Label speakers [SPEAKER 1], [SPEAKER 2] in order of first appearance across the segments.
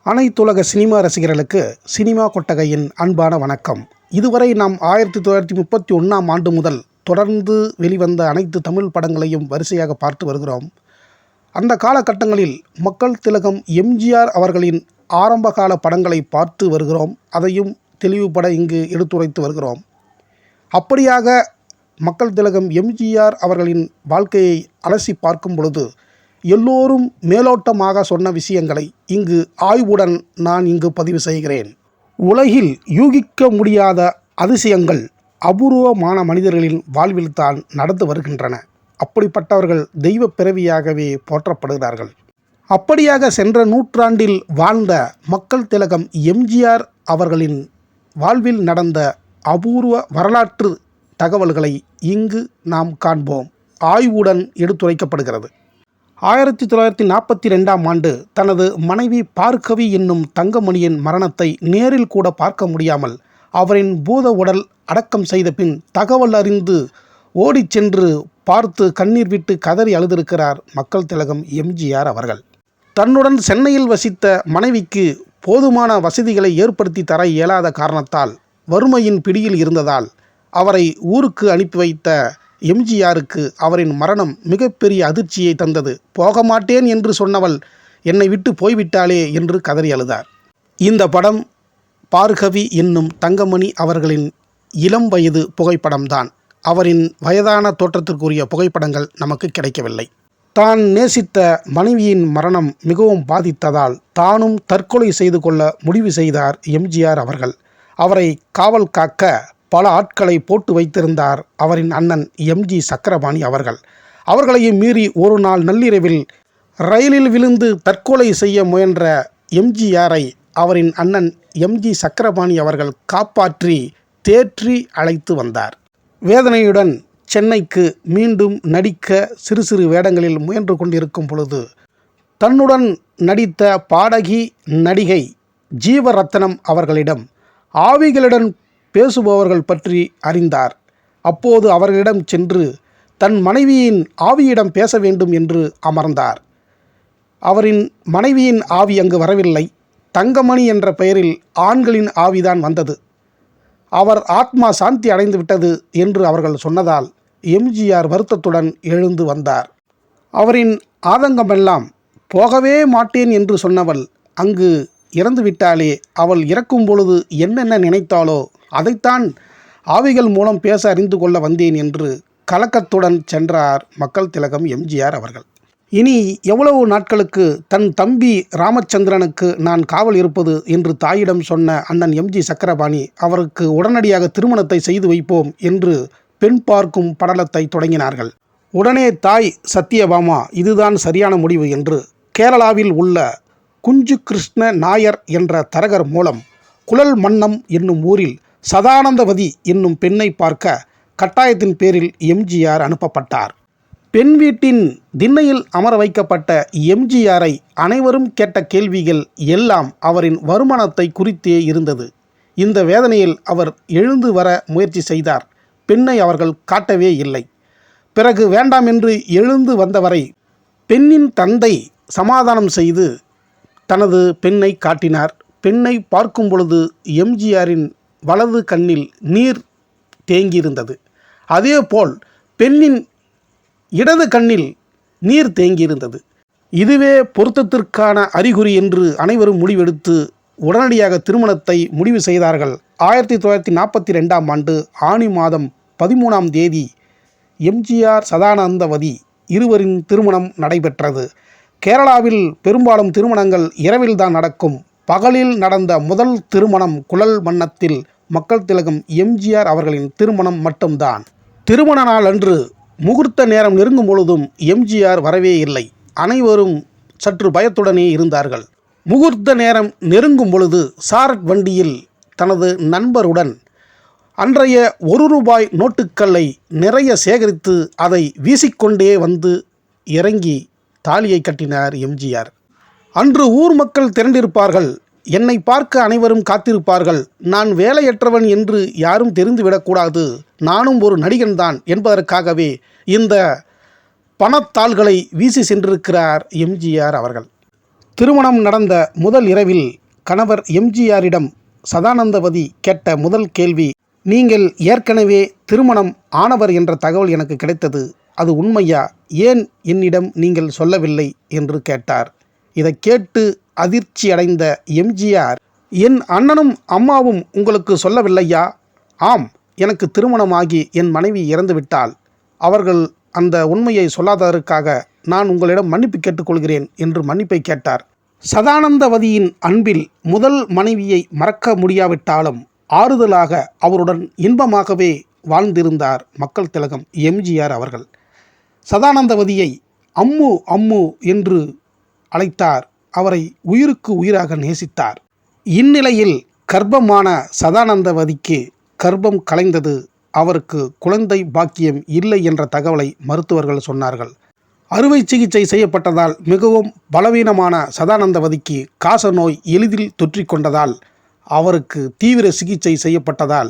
[SPEAKER 1] அனைத்துலக சினிமா ரசிகர்களுக்கு சினிமா கொட்டகையின் அன்பான வணக்கம். இதுவரை நாம் 1931ஆம் ஆண்டு முதல் தொடர்ந்து வெளிவந்த அனைத்து தமிழ் படங்களையும் வரிசையாக பார்த்து வருகிறோம். அந்த காலகட்டங்களில் மக்கள் திலகம் எம்ஜிஆர் அவர்களின் ஆரம்பகால படங்களை பார்த்து வருகிறோம். அதையும் தெளிவுபட இங்கு எடுத்துரைத்து வருகிறோம். அப்படியாக மக்கள் திலகம் எம்ஜிஆர் அவர்களின் வாழ்க்கையை அலசி பார்க்கும் பொழுது எல்லோரும் மேலோட்டமாக சொன்ன விஷயங்களை இங்கு ஆய்வுடன் நான் இங்கு பதிவு செய்கிறேன். உலகில் யூகிக்க முடியாத அதிசயங்கள் அபூர்வமான மனிதர்களின் வாழ்வில் தான் நடந்து வருகின்றன. அப்படிப்பட்டவர்கள் தெய்வ பிறவியாகவே போற்றப்படுகிறார்கள். அப்படியாக சென்ற நூற்றாண்டில் வாழ்ந்த மக்கள் திலகம் எம்ஜிஆர் அவர்களின் வாழ்வில் நடந்த அபூர்வ வரலாற்று தகவல்களை இங்கு நாம் காண்போம். ஆய்வுடன் எடுத்துரைக்கப்படுகிறது. 1942ஆம் ஆண்டு தனது மனைவி பார்கவி என்னும் தங்கமணியின் மரணத்தை நேரில் கூட பார்க்க முடியாமல் அவரின் பூத உடல் அடக்கம் செய்த பின் தகவல் அறிந்து ஓடிச் சென்று பார்த்து கண்ணீர் விட்டு கதறி அழுதிருக்கிறார் மக்கள் திலகம் எம்ஜிஆர் அவர்கள். தன்னுடன் சென்னையில் வசித்த மனைவிக்கு போதுமான வசதிகளை ஏற்படுத்தி தர இயலாத காரணத்தால் வறுமையின் பிடியில் இருந்ததால் அவரை ஊருக்கு அனுப்பி வைத்த எம்ஜிஆருக்கு அவரின் மரணம் மிகப்பெரிய அதிர்ச்சியை தந்தது. போக மாட்டேன் என்று சொன்னவள் என்னை விட்டு போய்விட்டாளே என்று கதறி அழுதார். இந்த படம் பார்கவி என்னும் தங்கமணி அவர்களின் இளம் வயது புகைப்படம்தான். அவரின் வயதான தோற்றத்திற்குரிய புகைப்படங்கள் நமக்கு கிடைக்கவில்லை. தான் நேசித்த மனைவியின் மரணம் மிகவும் பாதித்ததால் தானும் தற்கொலை செய்து கொள்ள முடிவு செய்தார் எம்ஜிஆர் அவர்கள். அவரை காவல் காக்க பல ஆட்களை போட்டு வைத்திருந்தார் அவரின் அண்ணன் எம்ஜி சக்கரபாணி அவர்கள். அவர்களையும் மீறி ஒரு நாள் நள்ளிரவில் ரயிலில் விழுந்து தற்கொலை செய்ய முயன்ற எம்ஜிஆரை அவரின் அண்ணன் எம்ஜி சக்கரபாணி அவர்கள் காப்பாற்றி தேற்றி அழைத்து வந்தார். வேதனையுடன் சென்னைக்கு மீண்டும் நடிக்க சிறு சிறு வேடங்களில் முயன்று கொண்டிருக்கும் பொழுது தன்னுடன் நடித்த பாடகி நடிகை ஜீவரத்னம் அவர்களிடம் ஆவிகளுடன் பேசுபவர்கள் பற்றி அறிந்தார். அப்போது அவர்களிடம் சென்று தன் மனைவியின் ஆவியிடம் பேச வேண்டும் என்று அமர்ந்தார். அவரின் மனைவியின் ஆவி அங்கு வரவில்லை. தங்கமணி என்ற பெயரில் ஆண்களின் ஆவிதான் வந்தது. அவர் ஆத்மா சாந்தி அடைந்து விட்டது என்று அவர்கள் சொன்னதால் எம்ஜிஆர் வருத்தத்துடன் எழுந்து வந்தார். அவரின் ஆதங்கமெல்லாம் போகவே மாட்டேன் என்று சொன்னவள் அங்கு இறந்து விட்டாலே, அவள் இறக்கும் பொழுது என்னென்ன நினைத்தாளோ அதைத்தான் ஆவிகள் மூலம் பேச அறிந்து கொள்ள வந்தேன் என்று கலக்கத்துடன் சென்றார் மக்கள் திலகம் எம்ஜிஆர் அவர்கள். இனி எவ்வளவு நாட்களுக்கு தன் தம்பி ராமச்சந்திரனுக்கு நான் காவல் இருப்பது என்று தாயிடம் சொன்ன அண்ணன் எம்ஜி சக்கரபாணி அவருக்கு உடனடியாக திருமணத்தை செய்து வைப்போம் என்று பெண் பார்க்கும் படலத்தை தொடங்கினார்கள். உடனே தாய் சத்யபாமா இதுதான் சரியான முடிவு என்று கேரளாவில் உள்ள குஞ்சு கிருஷ்ண நாயர் என்ற தரகர் மூலம் குழல் மன்னம் என்னும் ஊரில் சதானந்தவதி என்னும் பெண்ணை பார்க்க கட்டாயத்தின் பேரில் எம்ஜிஆர் அனுப்பப்பட்டார். பெண் வீட்டின் திண்ணையில் அமர வைக்கப்பட்ட எம்ஜிஆரை அனைவரும் கேட்ட கேள்விகள் எல்லாம் அவரின் வருமானத்தை குறித்தே இருந்தது. இந்த வேதனையில் அவர் எழுந்து வர முயற்சி செய்தார். பெண்ணை அவர்கள் காட்டவே இல்லை. பிறகு வேண்டாம் என்று எழுந்து வந்தவரை பெண்ணின் தந்தை சமாதானம் செய்து தனது பெண்ணை காட்டினார். பெண்ணை பார்க்கும் பொழுது எம்ஜிஆரின் வலது கண்ணில் நீர் தேங்கியிருந்தது. அதேபோல் பெண்ணின் இடது கண்ணில் நீர் தேங்கியிருந்தது. இதுவே பொருத்தத்திற்கான அறிகுறி என்று அனைவரும் முடிவெடுத்து உடனடியாக திருமணத்தை முடிவு செய்தார்கள். 1942ஆம் ஆண்டு ஆனி மாதம் 13ஆம் தேதி எம்ஜிஆர் சதானந்தவதி இருவரின் திருமணம் நடைபெற்றது. கேரளாவில் பெரும்பாலும் திருமணங்கள் இரவில்தான் நடக்கும். பகலில் நடந்த முதல் திருமணம் குழல் மன்னத்தில் மக்கள் திலகம் எம்ஜிஆர் அவர்களின் திருமணம் மட்டும்தான். திருமண நாள் அன்று முகூர்த்த நேரம் நெருங்கும் பொழுதும் எம்ஜிஆர் வரவே இல்லை. அனைவரும் சற்று பயத்துடனே இருந்தார்கள். முகூர்த்த நேரம் நெருங்கும் பொழுது சாரட் வண்டியில் தனது நண்பருடன் அன்றைய ₹1 நோட்டுக்களை நிறைய சேகரித்து அதை வீசிக்கொண்டே வந்து இறங்கி தாலியை கட்டினார் எம்ஜிஆர். அன்று ஊர் மக்கள் திரண்டிருப்பார்கள். என்னை பார்க்க அனைவரும் காத்திருப்பார்கள். நான் வேலையற்றவன் என்று யாரும் தெரிந்துவிடக்கூடாது, நானும் ஒரு நடிகன்தான் என்பதற்காகவே இந்த பணத்தாள்களை வீசி சென்றிருக்கிறார் எம்ஜிஆர் அவர்கள். திருமணம் நடந்த முதல் இரவில் கணவர் எம்ஜிஆரிடம் சதானந்தவதி கேட்ட முதல் கேள்வி, நீங்கள் ஏற்கனவே திருமணம் ஆனவர் என்ற தகவல் எனக்கு கிடைத்தது, அது உண்மையா? ஏன் என்னிடம் நீங்கள் சொல்லவில்லை என்று கேட்டார். இதை கேட்டு அதிர்ச்சி அடைந்த எம்ஜிஆர், என் அண்ணனும் அம்மாவும் உங்களுக்கு சொல்லவில்லையா? ஆம், எனக்கு திருமணமாகி என் மனைவி இறந்துவிட்டால் அவர்கள் அந்த உண்மையை சொல்லாததற்காக நான் உங்களிடம் மன்னிப்பு கேட்டுக்கொள்கிறேன் என்று மன்னிப்பை கேட்டார். சதானந்தவதியின் அன்பில் முதல் மனைவியை மறக்க முடியாவிட்டாலும் ஆறுதலாக அவருடன் இன்பமாகவே வாழ்ந்திருந்தார் மக்கள் திலகம் எம்ஜிஆர் அவர்கள். சதானந்தவதியை அம்மு அம்மு என்று அழைத்தார். அவரை உயிருக்கு உயிராக நேசித்தார். இந்நிலையில் கர்ப்பமான சதானந்தவதிக்கு கர்ப்பம் கலைந்தது. அவருக்கு குழந்தை பாக்கியம் இல்லை என்ற தகவலை மருத்துவர்கள் சொன்னார்கள். அறுவை சிகிச்சை செய்யப்பட்டதால் மிகவும் பலவீனமான சதானந்தவதிக்கு காச நோய் எளிதில் தொற்றிக்கொண்டதால் அவருக்கு தீவிர சிகிச்சை செய்யப்பட்டதால்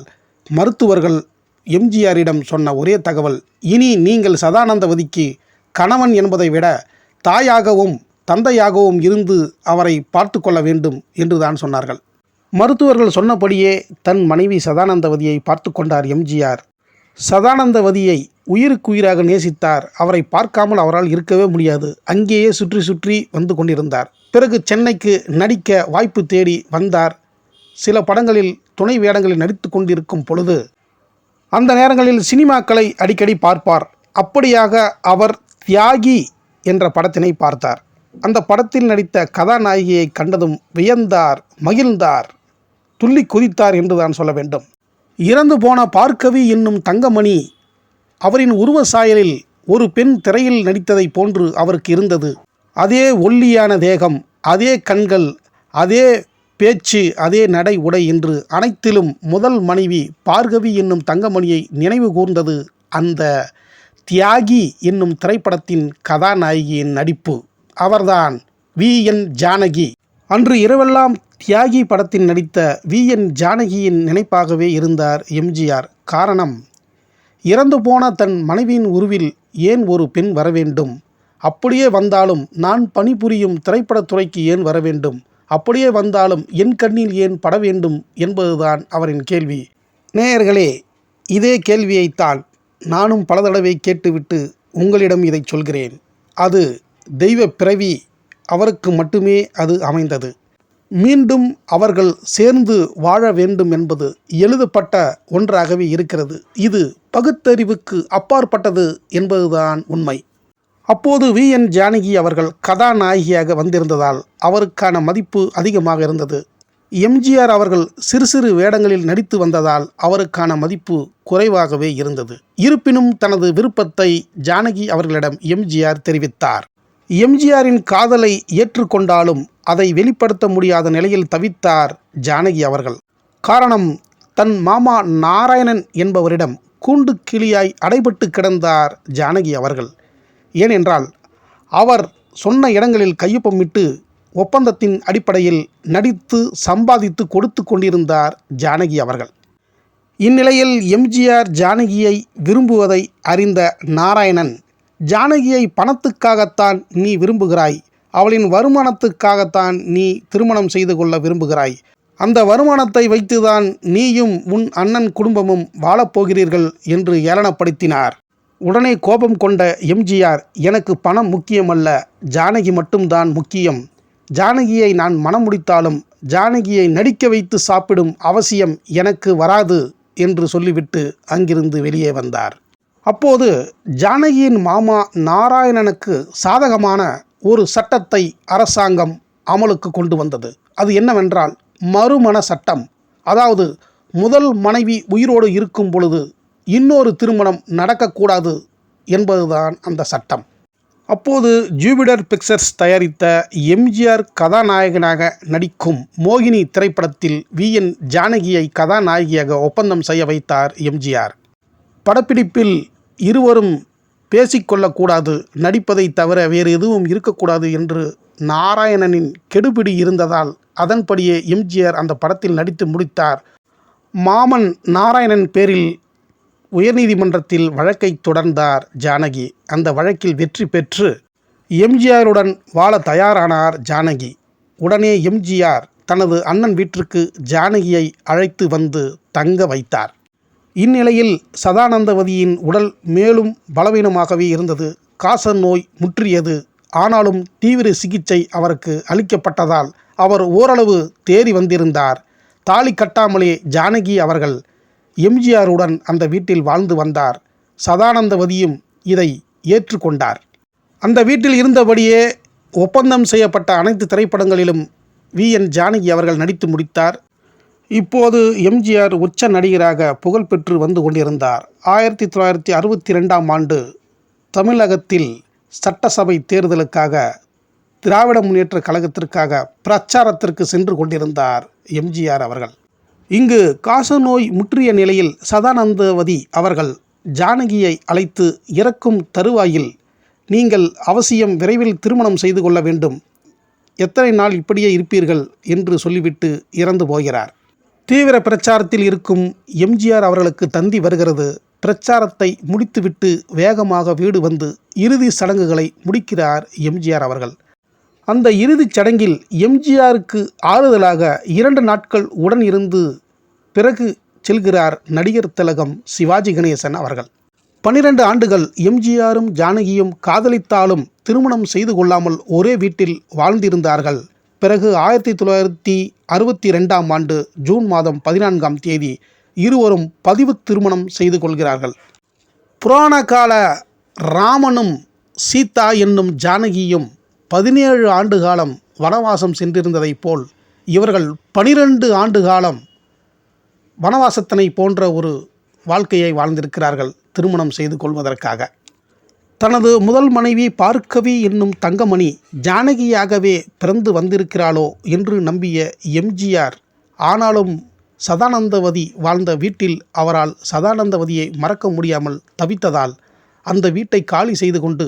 [SPEAKER 1] மருத்துவர்கள் எம்ஜிஆரிடம் சொன்ன ஒரே தகவல், இனி நீங்கள் சதானந்தவதிக்கு கணவன் என்பதை விட தாயாகவும் தந்தையாகவும் இருந்து அவரை பார்த்து கொள்ள வேண்டும் என்றுதான் சொன்னார்கள். மருத்துவர்கள் சொன்னபடியே தன் மனைவி சதானந்தவதியை பார்த்து கொண்டார் எம்ஜிஆர். சதானந்தவதியை உயிருக்குயிராக நேசித்தார். அவரை பார்க்காமல் அவரால் இருக்கவே முடியாது. அங்கேயே சுற்றி சுற்றி வந்து கொண்டிருந்தார். பிறகு சென்னைக்கு நடிக்க வாய்ப்பு தேடி வந்தார். சில படங்களில் துணை வேடங்களில் நடித்து கொண்டிருக்கும் பொழுது அந்த நேரங்களில் சினிமாக்களை அடிக்கடி பார்ப்பார். அப்படியாக அவர் தியாகி என்ற படத்தினை பார்த்தார். அந்த படத்தில் நடித்த கதாநாயகியை கண்டதும் வியந்தார், மகிழ்ந்தார், துள்ளி குதித்தார் என்றுதான் சொல்ல வேண்டும். இறந்து போன பார்க்கவி என்னும் தங்கமணி அவரின் உருவ சாயலில் ஒரு பெண் திரையில் நடித்ததை போன்று அவருக்கு இருந்தது. அதே ஒல்லியான தேகம், அதே கண்கள், அதே பேச்சு, அதே நடை உடை என்று அனைத்திலும் முதல் மனைவி பார்கவி என்னும் தங்கமணியை நினைவு கூர்ந்தது அந்த தியாகி என்னும் திரைப்படத்தின் கதாநாயகியின் நடிப்பு. அவர்தான் வி.என். ஜானகி. அன்று இரவெல்லாம் தியாகி படத்தில் நடித்த வி.என். ஜானகியின் நினைப்பாகவே இருந்தார் எம்ஜிஆர். காரணம், இறந்து போன தன் மனைவியின் உருவில் ஏன் ஒரு பெண் வர வேண்டும்? அப்படியே வந்தாலும் நான் பணிபுரியும் திரைப்படத்துறைக்கு ஏன் வர வேண்டும்? அப்படியே வந்தாலும் என் கண்ணில் ஏன் பட வேண்டும் என்பதுதான் அவரின் கேள்வி. நேயர்களே, இதே கேள்வியைத்தான் நானும் பல தடவை கேட்டுவிட்டு உங்களிடம் இதை சொல்கிறேன். அது தெய்வ பிறவி, அவருக்கு மட்டுமே அது அமைந்தது. மீண்டும் அவர்கள் சேர்ந்து வாழ வேண்டும் என்பது எழுதப்பட்ட ஒன்றாகவே இருக்கிறது. இது பகுத்தறிவுக்கு அப்பாற்பட்டது என்பதுதான் உண்மை. அப்போது வி.என். ஜானகி அவர்கள் கதாநாயகியாக வந்திருந்ததால் அவருக்கான மதிப்பு அதிகமாக இருந்தது. எம்ஜிஆர் அவர்கள் சிறு சிறு வேடங்களில் நடித்து வந்ததால் அவருக்கான மதிப்பு குறைவாகவே இருந்தது. இருப்பினும் தனது விருப்பத்தை ஜானகி அவர்களிடம் எம்ஜிஆர் தெரிவித்தார். எம்ஜிஆரின் காதலை ஏற்றுக்கொண்டாலும் அதை வெளிப்படுத்த முடியாத நிலையில் தவித்தார் ஜானகி அவர்கள். காரணம், தன் மாமா நாராயணன் என்பவரிடம் கூண்டு கிளியாய் அடைபட்டு கிடந்தார் ஜானகி அவர்கள். ஏனென்றால் அவர் சொன்ன இடங்களில் கையொப்பமிட்டு ஒப்பந்தத்தின் அடிப்படையில் நடித்து சம்பாதித்து கொடுத்து கொண்டிருந்தார் ஜானகி அவர்கள். இந்நிலையில் எம்ஜிஆர் ஜானகியை விரும்புவதை அறிந்த நாராயணன், ஜானகியை பணத்துக்காகத்தான் நீ விரும்புகிறாய், அவளின் வருமானத்துக்காகத்தான் நீ திருமணம் செய்து கொள்ள விரும்புகிறாய், அந்த வருமானத்தை வைத்துதான் நீயும் உன் அண்ணன் குடும்பமும் வாழப்போகிறீர்கள் என்று ஏளனப்படுத்தினார். உடனே கோபம் கொண்ட எம்ஜிஆர், எனக்கு பணம் முக்கியமல்ல, ஜானகி மட்டும்தான் முக்கியம். ஜானகியை நான் மனம் முடித்தாலும் ஜானகியை நடிக்க வைத்து சாப்பிடும் அவசியம் எனக்கு வராது என்று சொல்லிவிட்டு அங்கிருந்து வெளியே வந்தார். அப்போது ஜானகியின் மாமா நாராயணனுக்கு சாதகமான ஒரு சட்டத்தை அரசாங்கம் அமலுக்கு கொண்டு வந்தது. அது என்னவென்றால் மறுமண சட்டம். அதாவது முதல் மனைவி உயிரோடு இருக்கும் பொழுது இன்னொரு திருமணம் நடக்கக்கூடாது என்பதுதான் அந்த சட்டம். அப்போது ஜூபிடர் பிக்சர்ஸ் தயாரித்த எம்ஜிஆர் கதாநாயகனாக நடிக்கும் மோகினி திரைப்படத்தில் வி.என். ஜானகியை கதாநாயகியாக ஒப்பந்தம் செய்ய வைத்தார் எம்ஜிஆர். படப்பிடிப்பில் இருவரும் பேசிக்கொள்ளக்கூடாது, நடிப்பதை தவிர வேறு எதுவும் இருக்கக்கூடாது என்று நாராயணனின் கெடுபிடி இருந்ததால் அதன்படியே எம்ஜிஆர் அந்த படத்தில் நடித்து முடித்தார். மாமன் நாராயணன் பேரில் உயர்நீதிமன்றத்தில் வழக்கை தொடர்ந்தார் ஜானகி. அந்த வழக்கில் வெற்றி பெற்று எம்ஜிஆருடன் வாழ தயாரானார் ஜானகி. உடனே எம்ஜிஆர் தனது அண்ணன் வீட்டிற்கு ஜானகியை அழைத்து வந்து தங்க வைத்தார். இந்நிலையில் சதானந்தவதியின் உடல் மேலும் பலவீனமாகவே இருந்தது. காச நோய் முற்றியது. ஆனாலும் தீவிர சிகிச்சை அவருக்கு அளிக்கப்பட்டதால் அவர் ஓரளவு தேறி வந்திருந்தார். தாலி கட்டாமலே ஜானகி அவர்கள் எம்ஜிஆருடன் அந்த வீட்டில் வாழ்ந்து வந்தார். சதானந்தவதியும் இதை ஏற்றுக்கொண்டார். அந்த வீட்டில் இருந்தபடியே ஒப்பந்தம் செய்யப்பட்ட அனைத்து திரைப்படங்களிலும் வி.என். ஜானகி அவர்கள் நடித்து முடித்தார். இப்போது எம்ஜிஆர் உச்ச நடிகராக புகழ்பெற்று வந்து கொண்டிருந்தார். 1962ஆம் ஆண்டு தமிழகத்தில் சட்டசபை தேர்தலுக்காக திராவிட முன்னேற்றக் கழகத்திற்காக பிரச்சாரத்திற்கு சென்று கொண்டிருந்தார் எம்ஜிஆர் அவர்கள். இங்கு காசநோய் முற்றிய நிலையில் சதானந்தவதி அவர்கள் ஜானகியை அழைத்து இறக்கும் தருவாயில், நீங்கள் அவசியம் விரைவில் திருமணம் செய்து கொள்ள வேண்டும், எத்தனை நாள் இப்படியே இருப்பீர்கள் என்று சொல்லிவிட்டு இறந்து போகிறார். தீவிர பிரச்சாரத்தில் இருக்கும் எம்ஜிஆர் அவர்களுக்கு தந்தி வருகிறது. பிரச்சாரத்தை முடித்துவிட்டு வேகமாக வீடு வந்து இறுதி சடங்குகளை முடிக்கிறார் எம்ஜிஆர் அவர்கள். அந்த இறுதிச் சடங்கில் எம்ஜிஆருக்கு ஆறுதலாக 2 நாட்கள் உடன் இருந்து பிறகு செல்கிறார் நடிகர் திலகம் சிவாஜி கணேசன் அவர்கள். 12 ஆண்டுகள் எம்ஜிஆரும் ஜானகியும் காதலித்தாலும் திருமணம் செய்து கொள்ளாமல் ஒரே வீட்டில் வாழ்ந்திருந்தார்கள். பிறகு 1962ஆம் ஆண்டு ஜூன் மாதம் 14ஆம் தேதி இருவரும் பதிவு திருமணம் செய்து கொள்கிறார்கள். புராண கால ராமனும் சீதா என்னும் ஜானகியும் 17 ஆண்டு காலம் வனவாசம் சென்றிருந்ததைப் போல் இவர்கள் 12 ஆண்டு காலம் வனவாசத்தினை போன்ற ஒரு வாழ்க்கையை வாழ்ந்திருக்கிறார்கள் திருமணம் செய்து கொள்வதற்காக. தனது முதல் மனைவி பார்க்கவி என்னும் தங்கமணி ஜானகியாகவே பிறந்து வந்திருக்கிறாளோ என்று நம்பிய எம்ஜிஆர், ஆனாலும் சதானந்தவதி வாழ்ந்த வீட்டில் அவரால் சதானந்தவதியை மறக்க முடியாமல் தவித்ததால் அந்த வீட்டை காலி செய்து கொண்டு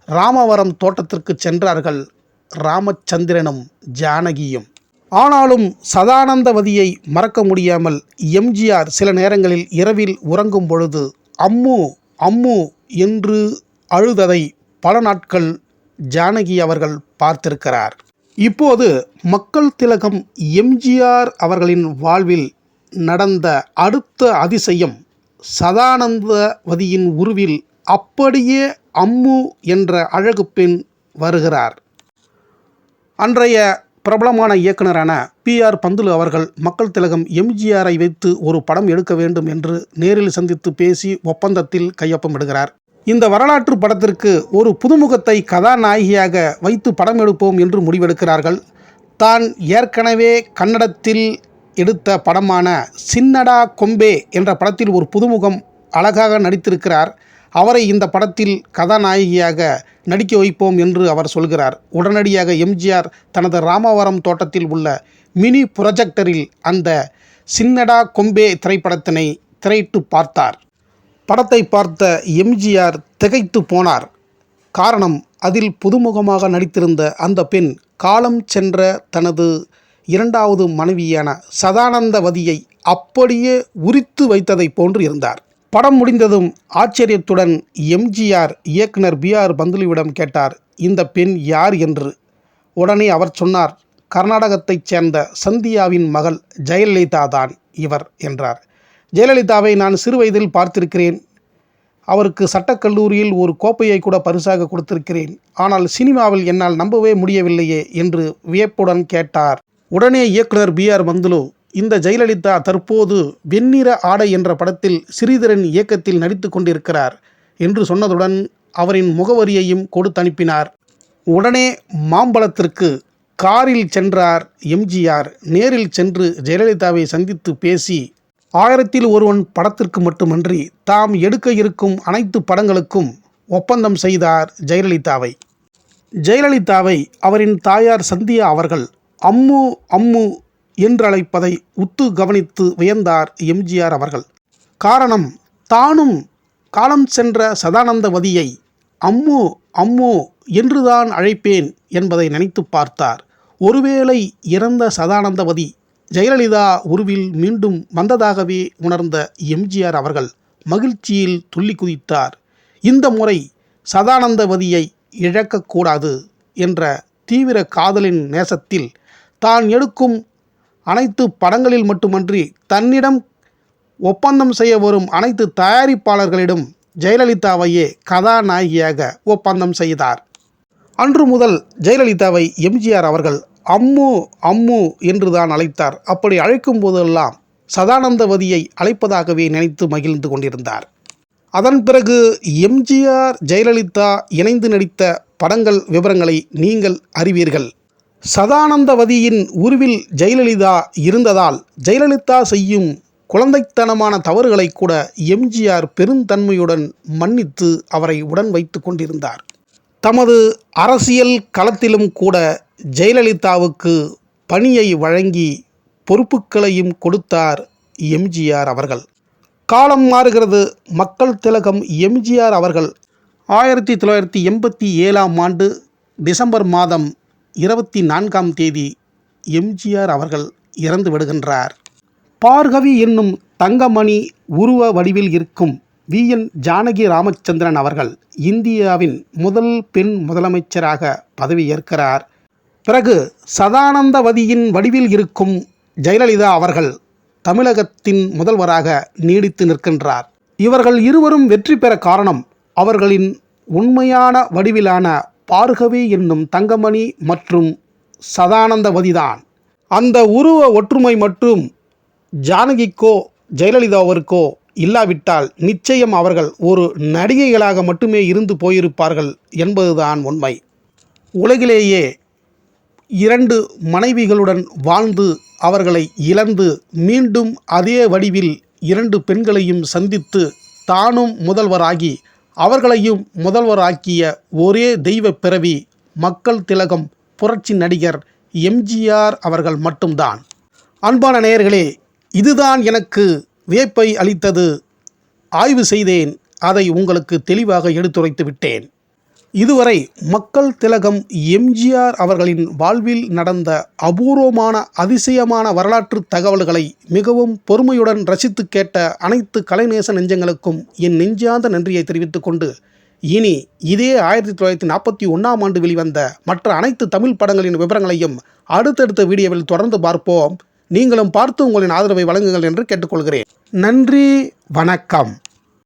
[SPEAKER 1] ராமவரம் தோட்டத்திற்கு சென்றார்கள் ராமச்சந்திரனும் ஜானகியும். ஆனாலும் சதானந்தவதியை மறக்க முடியாமல் எம்ஜிஆர் சில நேரங்களில் இரவில் உறங்கும் பொழுது அம்மு அம்மு என்று அழுததை பல நாட்கள் ஜானகி அவர்கள் பார்த்திருக்கிறார். இப்போது மக்கள் திலகம் எம்ஜிஆர் அவர்களின் வாழ்வில் நடந்த அடுத்த அதிசயம், சதானந்தவதியின் உருவில் அப்படியே அம்மு என்ற அழகு பெண் வருகிறார். அன்றைய பிரபலமான இயக்குனரான P.R. பந்துலு அவர்கள் மக்கள் திலகம் எம்ஜிஆரை வைத்து ஒரு படம் எடுக்க வேண்டும் என்று நேரில் சந்தித்து பேசி ஒப்பந்தத்தில் கையொப்பமிடுகிறார். இந்த வரலாற்று படத்திற்கு ஒரு புதுமுகத்தை கதாநாயகியாக வைத்து படம் எடுப்போம் என்று முடிவெடுக்கிறார்கள். தான் ஏற்கனவே கன்னடத்தில் எடுத்த படமான சின்னடா கொம்பே என்ற படத்தில் ஒரு புதுமுகம் அழகாக நடித்திருக்கிறார், அவரை இந்த படத்தில் கதாநாயகியாக நடிக்க வைப்போம் என்று அவர் சொல்கிறார். உடனடியாக எம்ஜிஆர் தனது ராமவரம் தோட்டத்தில் உள்ள மினி புரொஜெக்டரில் அந்த சின்னடா கொம்பே திரைப்படத்தினை திரையிட்டு பார்த்தார். படத்தை பார்த்த எம்ஜிஆர் திகைத்து போனார். காரணம், அதில் புதுமுகமாக நடித்திருந்த அந்த பெண் காலம் சென்ற தனது 2வது மனைவியான சதானந்தவதியை அப்படியே உரித்து வைத்ததை போன்று இருந்தார். படம் முடிந்ததும் ஆச்சரியத்துடன் எம்ஜிஆர் இயக்குனர் B.R. பந்துலுவிடம் கேட்டார், இந்த பெண் யார் என்று. உடனே அவர் சொன்னார், கர்நாடகத்தைச் சேர்ந்த சந்தியாவின் மகள் ஜெயலலிதா தான் இவர் என்றார். ஜெயலலிதாவை நான் சிறு வயதில் பார்த்திருக்கிறேன். அவருக்கு சட்டக்கல்லூரியில் ஒரு கோப்பையை கூட பரிசாக கொடுத்திருக்கிறேன். ஆனால் சினிமாவில் என்னால் நம்பவே முடியவில்லையே என்று வியப்புடன் கேட்டார். உடனே இயக்குனர் B.R. பந்துலு, இந்த ஜெயலலிதா தற்போது வெண்ணிற ஆடை என்ற படத்தில் ஸ்ரீதரன் இயக்கத்தில் நடித்து கொண்டிருக்கிறார் என்று சொன்னதுடன் அவரின் முகவரியையும் கொடுத்து அனுப்பினார். உடனே மாம்பழத்திற்கு காரில் சென்றார் எம்ஜிஆர். நேரில் சென்று ஜெயலலிதாவை சந்தித்து பேசி 1000ல் ஒருவன் படத்திற்கு மட்டுமன்றி தாம் எடுக்க இருக்கும் அனைத்து படங்களுக்கும் ஒப்பந்தம் செய்தார் ஜெயலலிதாவை. ஜெயலலிதாவை அவரின் தாயார் சந்தியா அவர்கள் அம்மு அம்மு என்றழைப்பதை உத்து கவனித்து வியந்தார் எம்ஜிஆர் அவர்கள். காரணம், தானும் காலம் சென்ற சதானந்தவதியை அம்மு அம்மு என்றுதான் அழைப்பேன் என்பதை நினைத்து பார்த்தார். ஒருவேளை இறந்த சதானந்தவதி ஜெயலலிதா உருவில் மீண்டும் வந்ததாகவே உணர்ந்த எம்ஜிஆர் அவர்கள் மகிழ்ச்சியில் துள்ளி குதித்தார். இந்த முறை சதானந்தவதியை இழக்கக்கூடாது என்ற தீவிர காதலின் நேசத்தில் தான் எடுக்கும் அனைத்து படங்களில் மட்டுமன்றி தன்னிடம் ஒப்பந்தம் செய்ய வரும் அனைத்து தயாரிப்பாளர்களிடம் ஜெயலலிதாவையே கதாநாயகியாக ஒப்பந்தம் செய்தார். அன்று முதல் ஜெயலலிதாவை எம்ஜிஆர் அவர்கள் அம்மு அம்மு என்றுதான் அழைத்தார். அப்படி அழைக்கும் போதெல்லாம் சதானந்தவதியை அழைப்பதாகவே நினைத்து மகிழ்ந்து கொண்டிருந்தார். அதன் பிறகு எம்ஜிஆர் ஜெயலலிதா இணைந்து நடித்த படங்கள் விவரங்களை நீங்கள் அறிவீர்கள். சதானந்தவதியின் உருவில் ஜெயலலிதா இருந்ததால் ஜெயலலிதா செய்யும் குழந்தைத்தனமான தவறுகளை கூட எம்ஜிஆர் பெருந்தன்மையுடன் மன்னித்து அவரை உடன் வைத்து கொண்டிருந்தார். தமது அரசியல் களத்திலும் கூட ஜெயலலிதாவுக்கு பணியை வழங்கி பொறுப்புகளையும் கொடுத்தார் எம்ஜிஆர் அவர்கள். காலம் மாறுகிறது. மக்கள் திலகம் எம்ஜிஆர் அவர்கள் 1987 டிசம்பர் மாதம் 24 எம்ஜிஆர் அவர்கள் இறந்து விடுகின்றார். பார்கவி என்னும் தங்கமணி உருவ வடிவில் இருக்கும் VN ஜானகி ராமச்சந்திரன் அவர்கள் இந்தியாவின் முதல் பெண் முதலமைச்சராக பதவியேற்கிறார். பிறகு சதானந்தவதியின் வடிவில் இருக்கும் ஜெயலலிதா அவர்கள் தமிழகத்தின் முதல்வராக நீடித்து நிற்கின்றார். இவர்கள் இருவரும் வெற்றி பெற காரணம் அவர்களின் உண்மையான வடிவிலான பார்கவி என்னும் தங்கமணி மற்றும் சதானந்தவதிதான். அந்த உருவ ஒற்றுமை மட்டும் ஜானகிக்கோ ஜெயலலிதாவிற்கோ இல்லாவிட்டால் நிச்சயம் அவர்கள் ஒரு நடிகைகளாக மட்டுமே இருந்து போயிருப்பார்கள் என்பதுதான் உண்மை. உலகிலேயே 2 மனைவிகளுடன் வாழ்ந்து அவர்களை இழந்து மீண்டும் அதே வடிவில் 2 பெண்களையும் சந்தித்து தானும் முதல்வராகி அவர்களையும் முதல்வராக்கிய ஒரே தெய்வ பிறவி மக்கள் திலகம் புரட்சி நடிகர் எம்ஜிஆர் அவர்கள் மட்டும்தான். அன்பான நேயர்களே, இதுதான் எனக்கு வியப்பை அளித்தது. ஆய்வு செய்தேன், அதை உங்களுக்கு தெளிவாக எடுத்துரைத்து விட்டேன். இதுவரை மக்கள் திலகம் எம்ஜிஆர் அவர்களின் வாழ்வில் நடந்த அபூர்வமான அதிசயமான வரலாற்று தகவல்களை மிகவும் பொறுமையுடன் ரசித்து கேட்ட அனைத்து கலைநேச நெஞ்சங்களுக்கும் என் நெஞ்சார்ந்த நன்றியை தெரிவித்துக் கொண்டு இனி இதே 1941 வெளிவந்த மற்ற அனைத்து தமிழ் படங்களின் விவரங்களையும் அடுத்தடுத்த வீடியோவில் தொடர்ந்து பார்ப்போம். நீங்களும் பார்த்து உங்களின் ஆதரவை வழங்குங்கள் என்று கேட்டுக்கொள்கிறேன். நன்றி, வணக்கம்.